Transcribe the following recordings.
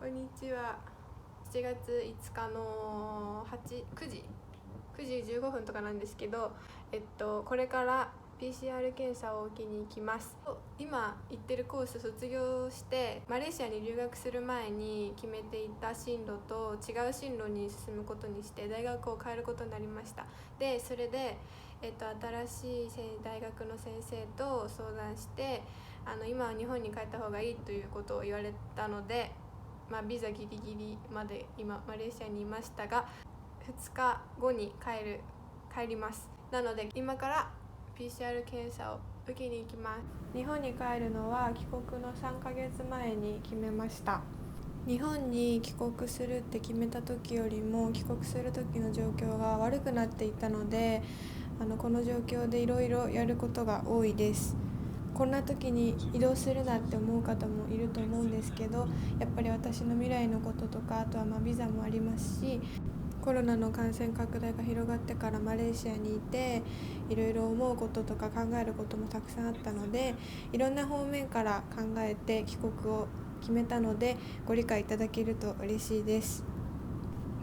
こんにちは。7月5日の9時15分とかなんですけど、これから PCR 検査を受けに行きます。今行ってるコース卒業してマレーシアに留学する前に決めていた進路と違う進路に進むことにして大学を変えることになりました。でそれで、新しい大学の先生と相談して今は日本に帰った方がいいということを言われたので、ビザギリギリまで今マレーシアにいましたが、2日後に帰ります。なので今から PCR 検査を受けに行きます。日本に帰るのは帰国の3ヶ月前に決めました。日本に帰国するって決めた時よりも帰国する時の状況が悪くなっていたので、この状況でいろいろやることが多いです。こんな時に移動するなって思う方もいると思うんですけど、やっぱり私の未来のこととか、あとはビザもありますし、コロナの感染拡大が広がってからマレーシアにいていろいろ思うこととか考えることもたくさんあったので、いろんな方面から考えて帰国を決めたのでご理解いただけると嬉しいです。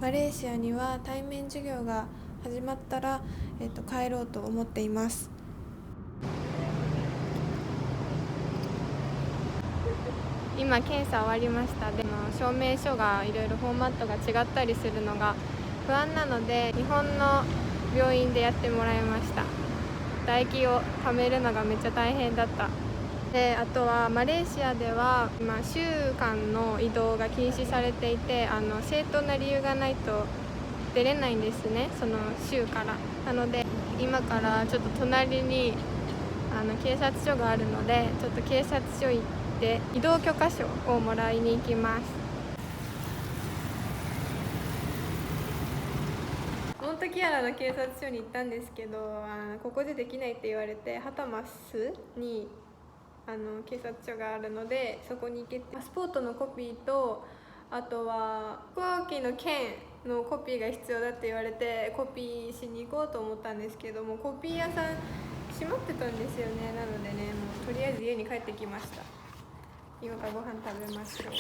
マレーシアには対面授業が始まったら、帰ろうと思っています。今検査終わりました。でも証明書がいろいろフォーマットが違ったりするのが不安なので、日本の病院でやってもらいました。唾液を貯めるのがめっちゃ大変だった。であとはマレーシアでは今週間の移動が禁止されていて、正当な理由がないと出れないんですね、その州から。なので今からちょっと隣に警察署があるので、ちょっと警察署行って移動許可証をもらいに行きます。モントキアラの警察署に行ったんですけど、ここでできないって言われて、ハタマスに警察署があるのでそこに行けて、パスポートのコピーと、あとは飛行機の券のコピーが必要だって言われてコピーしに行こうと思ったんですけども、コピー屋さん閉まってたんですよね。なのでね、もうとりあえず家に帰ってきました。今からご飯食べましょう。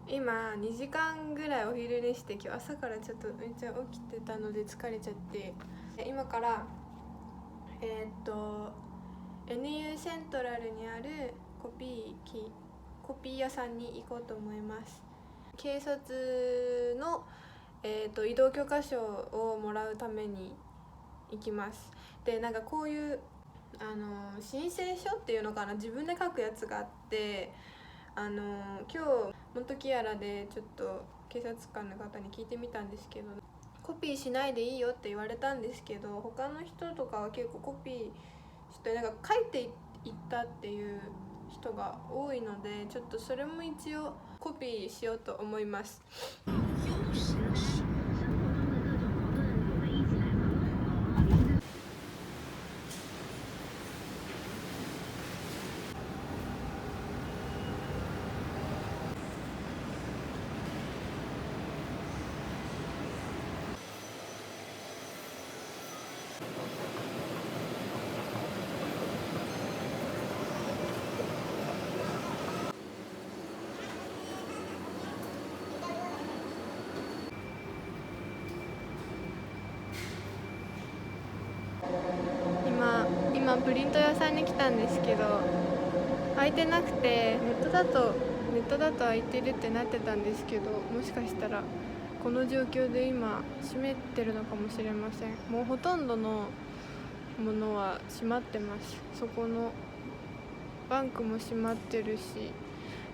今2時間ぐらいお昼寝して、今日朝からちょっとめっちゃ起きてたので疲れちゃって、今からNU セントラルにあるコピー屋さんに行こうと思います。警察の、移動許可証をもらうために行きます。でこういう申請書っていうのかな、自分で書くやつがあって、今日モントキアラでちょっと警察官の方に聞いてみたんですけど、コピーしないでいいよって言われたんですけど、他の人とかは結構コピーして書いていったっていう人が多いので、ちょっとそれも一応コピーしようと思います。今プリント屋さんに来たんですけど、開いてなくて、ネットだと開いてるってなってたんですけど、もしかしたらこの状況で今閉めてるのかもしれません。もうほとんどのものは閉まってます。そこのバンクも閉まってるし、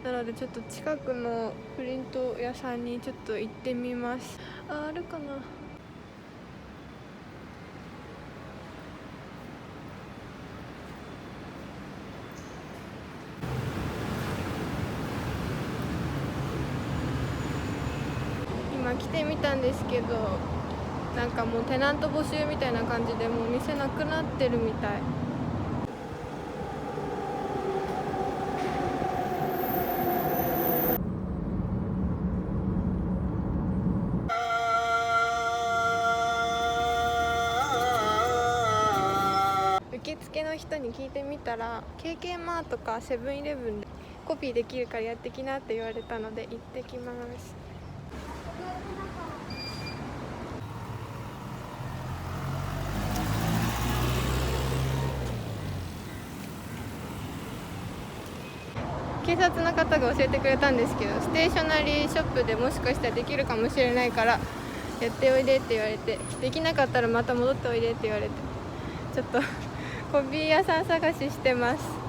なのでちょっと近くのプリント屋さんにちょっと行ってみます。あるかな。今来てみたんですけど、もうテナント募集みたいな感じで、もう店なくなってるみたい。受付の人に聞いてみたら、KK マートかセブンイレブンでコピーできるからやってきなって言われたので行ってきます。警察の方が教えてくれたんですけど、ステーショナリーショップでもしかしたらできるかもしれないからやっておいでって言われて、できなかったらまた戻っておいでって言われて、ちょっとコピー屋さん探ししてます。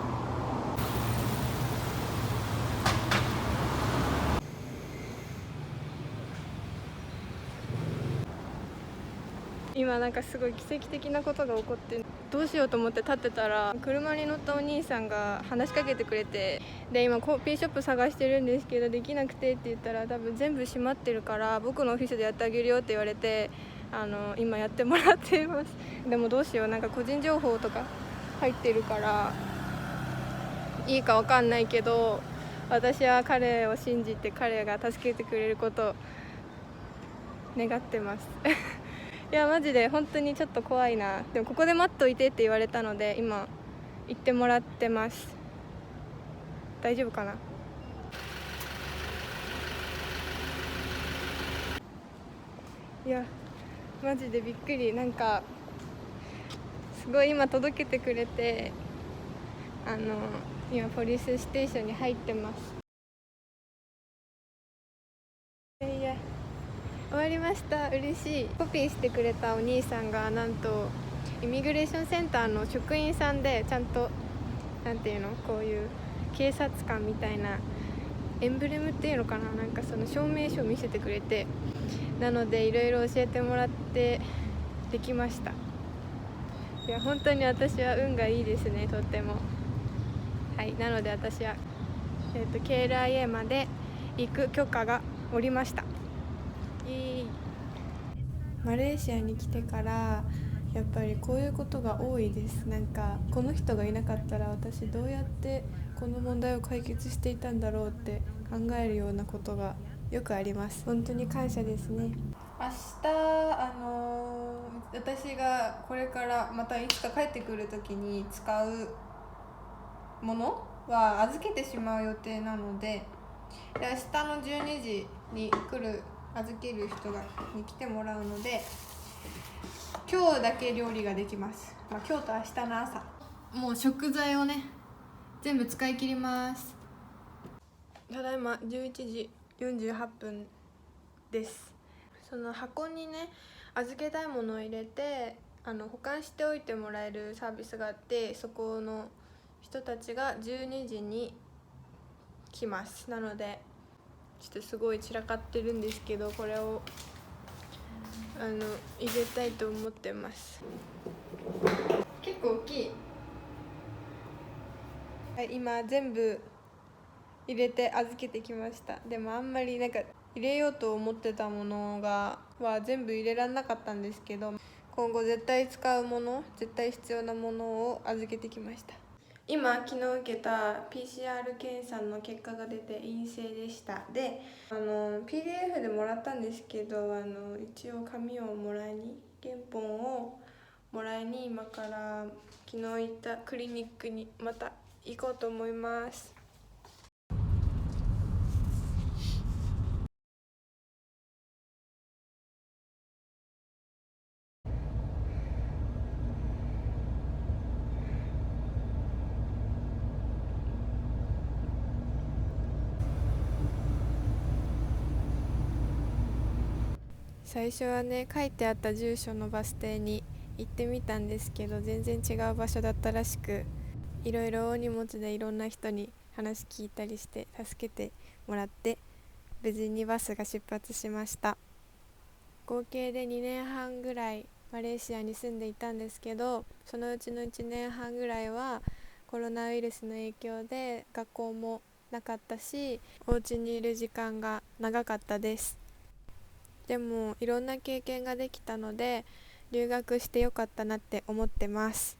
今なんかすごい奇跡的なことが起こって、どうしようと思って立ってたら車に乗ったお兄さんが話しかけてくれて、で今コピーショップ探してるんですけどできなくてって言ったら、多分全部閉まってるから僕のオフィスでやってあげるよって言われて、今やってもらっています。でもどうしよう、なんか個人情報とか入ってるからいいか分かんないけど、私は彼を信じて彼が助けてくれることを願ってますいやマジで本当にちょっと怖いな。でもここで待っといてって言われたので今行ってもらってます。大丈夫かな。いやマジでびっくり。なんかすごい今届けてくれて、今ポリスステーションに入ってます。いや終わりました。嬉しい。コピーしてくれたお兄さんがなんとイミグレーションセンターの職員さんで、ちゃんとなんていうの、こういう警察官みたいなエンブレムっていうのかな、なんかその証明書を見せてくれて、なのでいろいろ教えてもらってできました。いや本当に私は運がいいですね、とっても。はい、なので私は、KLIA まで行く許可が下りました。マレーシアに来てからやっぱりこういうことが多いです。なんかこの人がいなかったら私どうやってこの問題を解決していたんだろうって考えるようなことがよくあります。本当に感謝ですね。明日私がこれからまたいつか帰ってくる時に使うものは預けてしまう予定なので、明日の12時に来る預ける人に来てもらうので、今日だけ料理ができます。今日と明日の朝もう食材をね全部使い切ります。ただいま11時48分です。その箱にね預けたいものを入れて保管しておいてもらえるサービスがあって、そこの人たちが12時に来ます。なのでちょっとすごい散らかってるんですけど、これを入れたいと思ってます。結構大きい。はい、今全部入れて預けてきました。でもあんまりなんか入れようと思ってたものは全部入れられなかったんですけど、今後絶対使うもの、絶対必要なものを預けてきました。今昨日受けた PCR 検査の結果が出て陰性でした。でPDF でもらったんですけど、一応紙をもらいに、原本をもらいに今から昨日行ったクリニックにまた行こうと思います。最初はね書いてあった住所のバス停に行ってみたんですけど、全然違う場所だったらしく、いろいろ大荷物でいろんな人に話聞いたりして助けてもらって無事にバスが出発しました。合計で2年半ぐらいマレーシアに住んでいたんですけど、そのうちの1年半ぐらいはコロナウイルスの影響で学校もなかったし、お家にいる時間が長かったです。でもいろんな経験ができたので留学してよかったなって思ってます。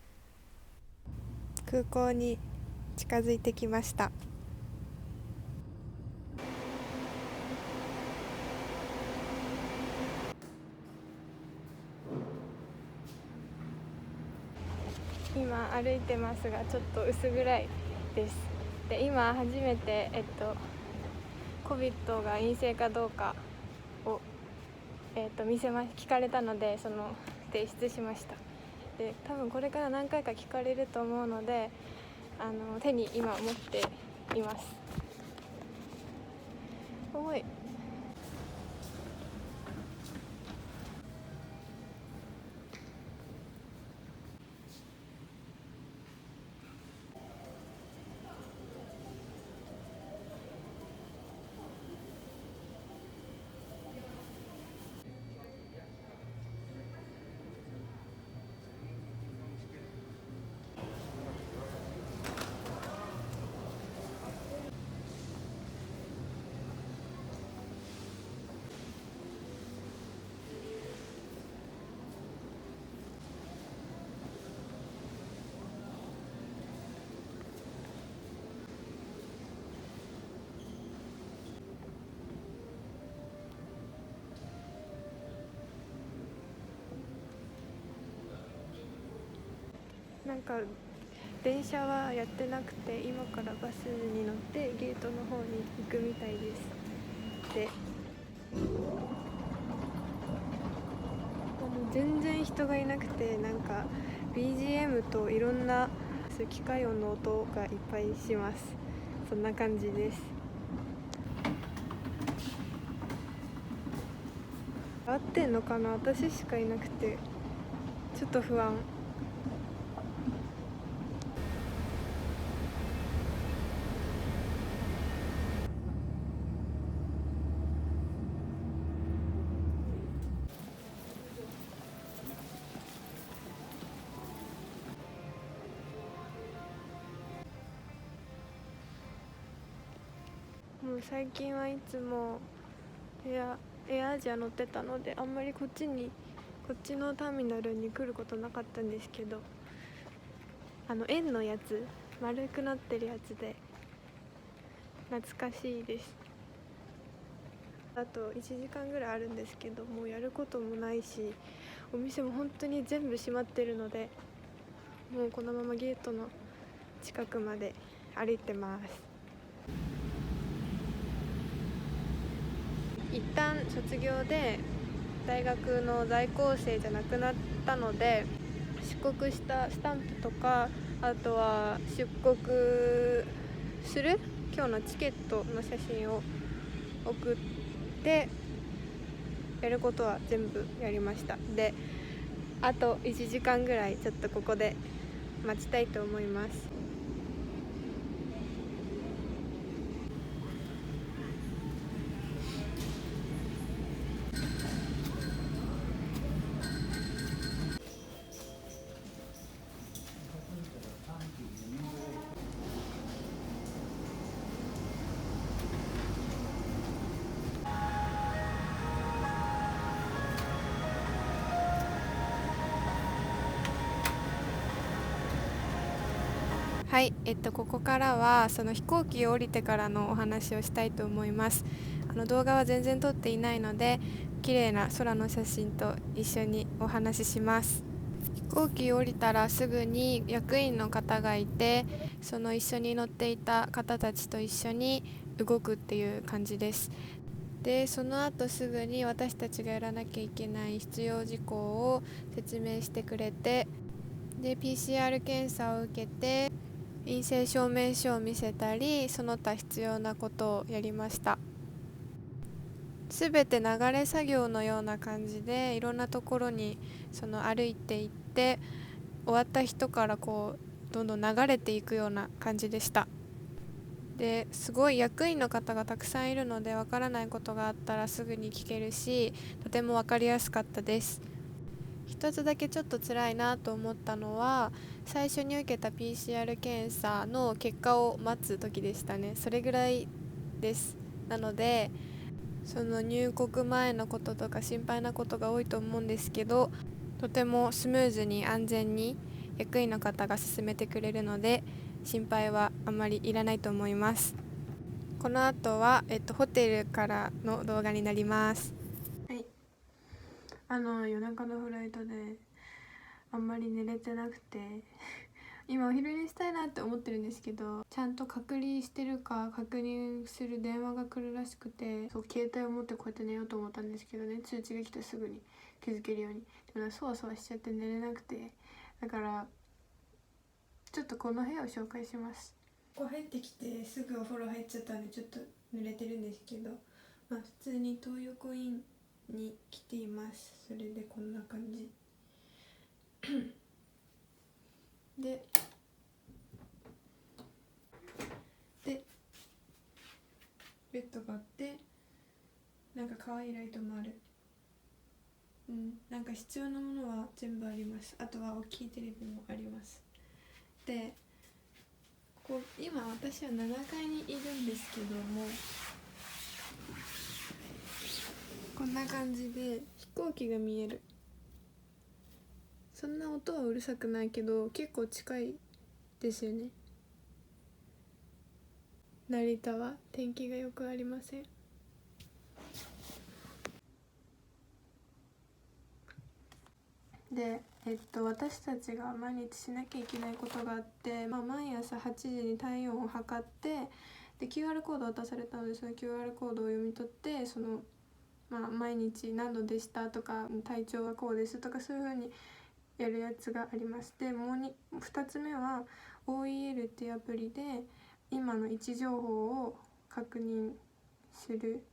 空港に近づいてきました。今歩いてますがちょっと薄暗いです。で今初めてCOVID が陰性かどうかを聞かれたので、提出しました。で多分これから何回か聞かれると思うので、手に今持っています。重い。なんか電車はやってなくて、今からバスに乗ってゲートの方に行くみたいです。で全然人がいなくて、なんか BGM といろんな機械音の音がいっぱいします。そんな感じです。合ってんのかな、私しかいなくてちょっと不安。もう最近はいつもエアアジア乗ってたので、あんまりこっちのターミナルに来ることなかったんですけど、円のやつ、丸くなってるやつで懐かしいです。あと1時間ぐらいあるんですけど、もうやることもないし、お店も本当に全部閉まってるので、もうこのままゲートの近くまで歩いてます。一旦卒業で大学の在校生じゃなくなったので、出国したスタンプとか、あとは出国する今日のチケットの写真を送ってやることは全部やりました。であと1時間ぐらいちょっとここで待ちたいと思います。はい、ここからはその飛行機を降りてからのお話をしたいと思います。動画は全然撮っていないので、綺麗な空の写真と一緒にお話しします。飛行機を降りたらすぐに役員の方がいて、その一緒に乗っていた方たちと一緒に動くっていう感じです。でその後すぐに私たちがやらなきゃいけない必要事項を説明してくれて、で PCR 検査を受けて陰性証明書を見せたり、その他必要なことをやりました。すべて流れ作業のような感じで、いろんなところに歩いていって、終わった人からどんどん流れていくような感じでした。ですごい役員の方がたくさんいるので、わからないことがあったらすぐに聞けるし、とてもわかりやすかったです。一つだけちょっと辛いなと思ったのは、最初に受けた PCR 検査の結果を待つ時でしたね。それぐらいです。なのでその入国前のこととか心配なことが多いと思うんですけど、とてもスムーズに安全に役員の方が進めてくれるので、心配はあまりいらないと思います。この後は、ホテルからの動画になります。はい、夜中のフライトであんまり寝れてなくて今お昼寝したいなって思ってるんですけど、ちゃんと隔離してるか確認する電話が来るらしくて、そう携帯を持ってこうやって寝ようと思ったんですけどね、通知が来てすぐに気づけるように。でもそわそわしちゃって寝れなくて、だからちょっとこの部屋を紹介します。ここ入ってきてすぐお風呂入っちゃったんでちょっと濡れてるんですけど、まあ普通に東横インに来ています。それでこんな感じでベッドがあって、なんか可愛いライトもある。なんか必要なものは全部あります。あとは大きいテレビもあります。で今私は7階にいるんですけども、こんな感じで飛行機が見える。そんな音はうるさくないけど結構近いですよね。成田は天気がよくありません。で、私たちが毎日しなきゃいけないことがあって、毎朝8時に体温を測って、で QR コードを渡されたので、その QR コードを読み取って、毎日何度でしたとか、体調はこうですとか、そういう風にやるやつがあります。で2つ目は OEL っていうアプリで今の位置情報を確認する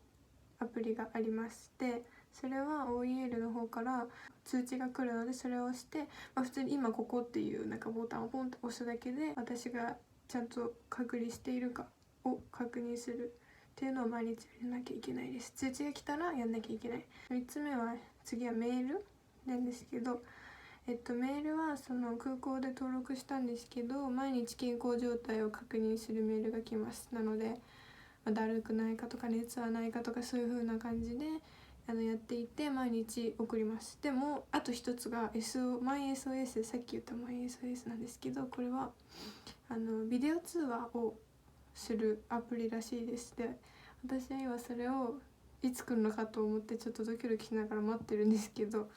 アプリがありまして、それは OEL の方から通知が来るので、それを押して、普通に今ここっていうなんかボタンをポンと押すだけで、私がちゃんと隔離しているかを確認するっていうのを毎日やらなきゃいけないです。通知が来たらやんなきゃいけない。3つ目は次はメールなんですけど、メールはその空港で登録したんですけど、毎日健康状態を確認するメールが来ます。なので、だるくないかとか熱はないかとか、そういう風な感じでやっていて毎日送ります。でもあと一つがマイ SOS、 さっき言ったマイ SOS なんですけど、これはビデオ通話をするアプリらしいです。で、私は今それをいつ来るのかと思ってちょっとドキドキしながら待ってるんですけど、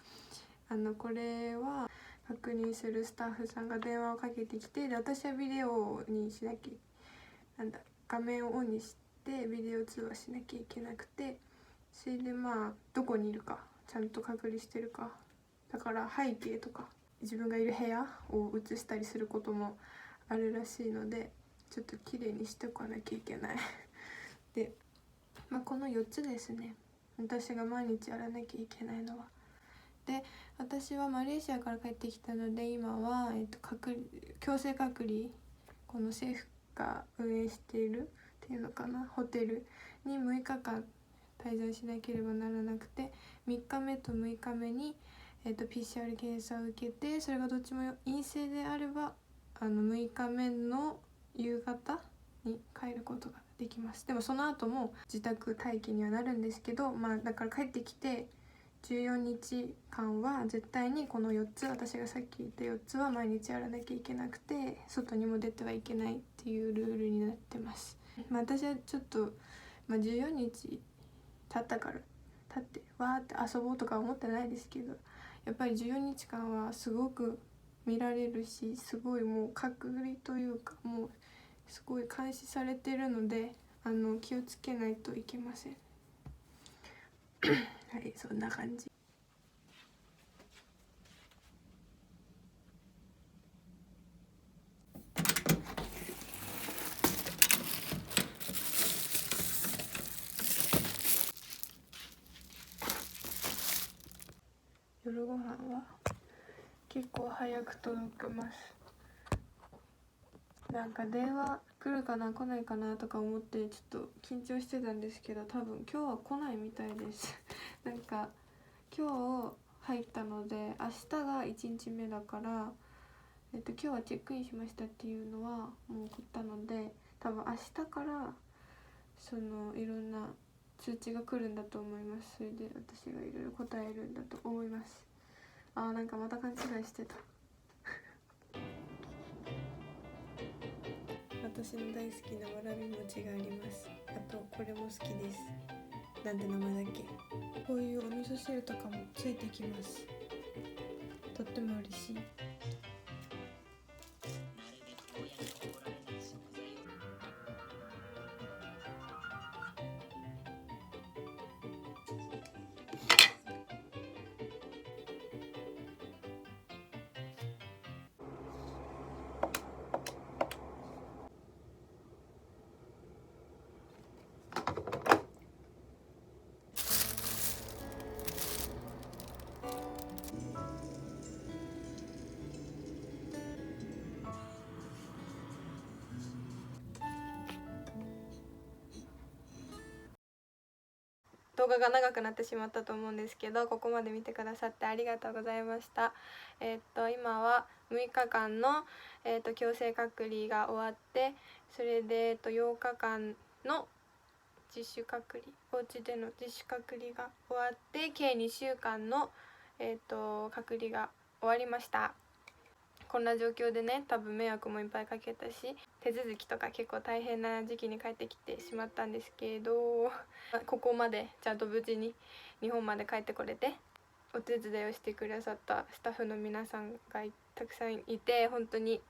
これは確認するスタッフさんが電話をかけてきて、で私はビデオにしなきゃ画面をオンにしてビデオ通話しなきゃいけなくて、それでどこにいるかちゃんと隔離してるか、だから背景とか自分がいる部屋を映したりすることもあるらしいので、ちょっと綺麗にしておかなきゃいけないで、この4つですね、私が毎日やらなきゃいけないのは。で、私はマレーシアから帰ってきたので、今は、強制隔離、この政府が運営しているっていうのかな、ホテルに6日間滞在しなければならなくて、3日目と6日目に、PCR 検査を受けて、それがどっちも陰性であれば6日目の夕方に帰ることができます。でもその後も自宅待機にはなるんですけど、だから帰ってきて14日間は絶対にこの4つ、私がさっき言った4つは毎日やらなきゃいけなくて、外にも出てはいけないっていうルールになってます。私はちょっと、14日経ってわーって遊ぼうとか思ってないですけど、やっぱり14日間はすごく見られるし、すごいもう隔離というか、もうすごい監視されてるので、気をつけないといけませんはい、そんな感じ。夜ご飯は結構早く届きます。なんか電話来るかな来ないかなとか思ってちょっと緊張してたんですけど、多分今日は来ないみたいですなんか今日入ったので、明日が1日目だから、今日はチェックインしましたっていうのはもう送ったので、多分明日からいろんな通知が来るんだと思います。それで私がいろいろ答えるんだと思います。なんかまた勘違いしてた私の大好きなわらび餅があります。あとこれも好きです。なんて名前だっけ。こういうお味噌汁とかもついてきます。とっても嬉しい。動画が長くなってしまったと思うんですけど、ここまで見てくださってありがとうございました。今は6日間の、強制隔離が終わって、それで、8日間の自主隔離、お家での自主隔離が終わって、計2週間の、隔離が終わりました。こんな状況でね、多分迷惑もいっぱいかけたし、手続きとか結構大変な時期に帰ってきてしまったんですけど、ここまでちゃんと無事に日本まで帰ってこれて、お手伝いをしてくださったスタッフの皆さんがたくさんいて、本当に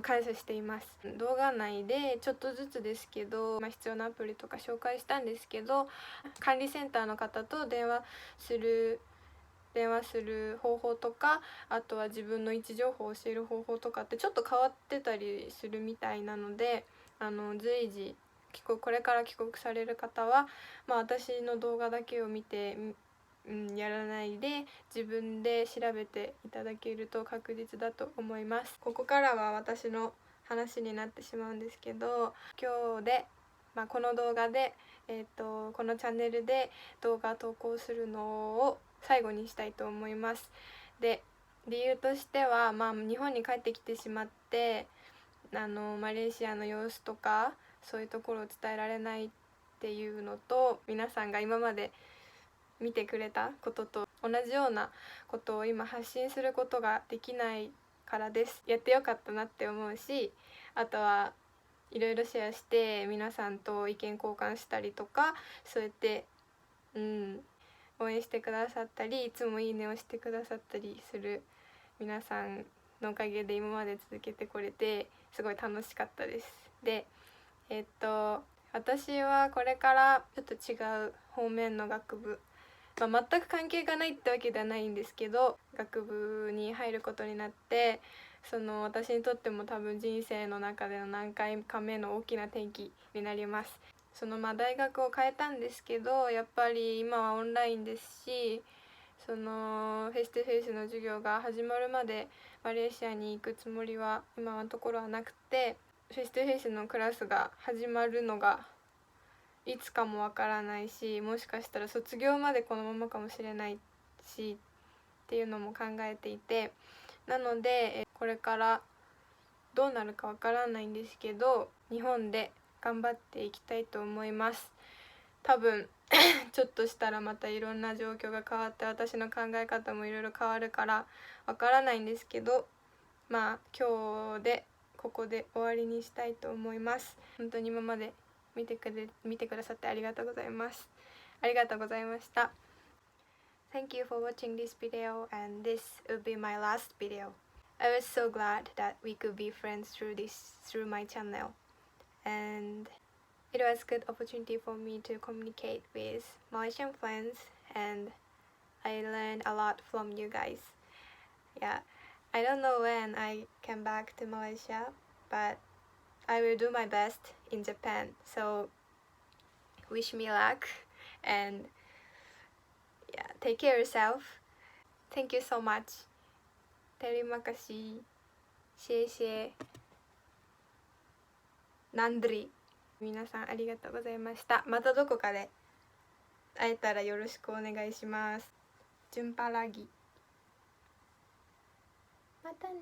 感謝しています。動画内でちょっとずつですけど、必要なアプリとか紹介したんですけど、管理センターの方と電話する方法とか、あとは自分の位置情報を教える方法とかってちょっと変わってたりするみたいなので、随時これから帰国される方は、私の動画だけを見て、やらないで自分で調べていただけると確実だと思います。ここからは私の話になってしまうんですけど、今日で、この動画で、このチャンネルで動画投稿するのを最後にしたいと思います。で、理由としては、日本に帰ってきてしまって、マレーシアの様子とかそういうところを伝えられないっていうのと、皆さんが今まで見てくれたことと同じようなことを今発信することができないからです。やってよかったなって思うし、あとはいろいろシェアして皆さんと意見交換したりとか、そうやって応援してくださったり、いつもいいねをしてくださったりする皆さんのおかげで今まで続けてこれて、すごい楽しかったです。で、私はこれからちょっと違う方面の学部、全く関係がないってわけではないんですけど、学部に入ることになって、私にとっても多分人生の中での何回か目の大きな転機になります。大学を変えたんですけど、やっぱり今はオンラインですし、フェイス2フェイスの授業が始まるまでマレーシアに行くつもりは今のところはなくて、フェイス2フェイスのクラスが始まるのがいつかもわからないし、もしかしたら卒業までこのままかもしれないしっていうのも考えていて、なのでこれからどうなるかわからないんですけど、日本で頑張っていきたいと思います。多分ちょっとしたらまたいろんな状況が変わって、私の考え方もいろいろ変わるからわからないんですけど、今日でここで終わりにしたいと思います。本当に今まで見てくださってありがとうございます。ありがとうございました。Thank you for watching this video, and this will be my last video. I was so glad that we could be friends through my channel, and it was a good opportunity for me to communicate with Malaysian friends, and I learned a lot from you guys. Yeah, I don't know when I come back to Malaysia, but I will do my best in Japan. So wish me luck, and yeah, take care of yourself. Thank you so much. Terima kasih. Xie Nandri. 皆さんありがとうございました。またどこかで会えたらよろしくお願いします。ジュンパラギ。またね。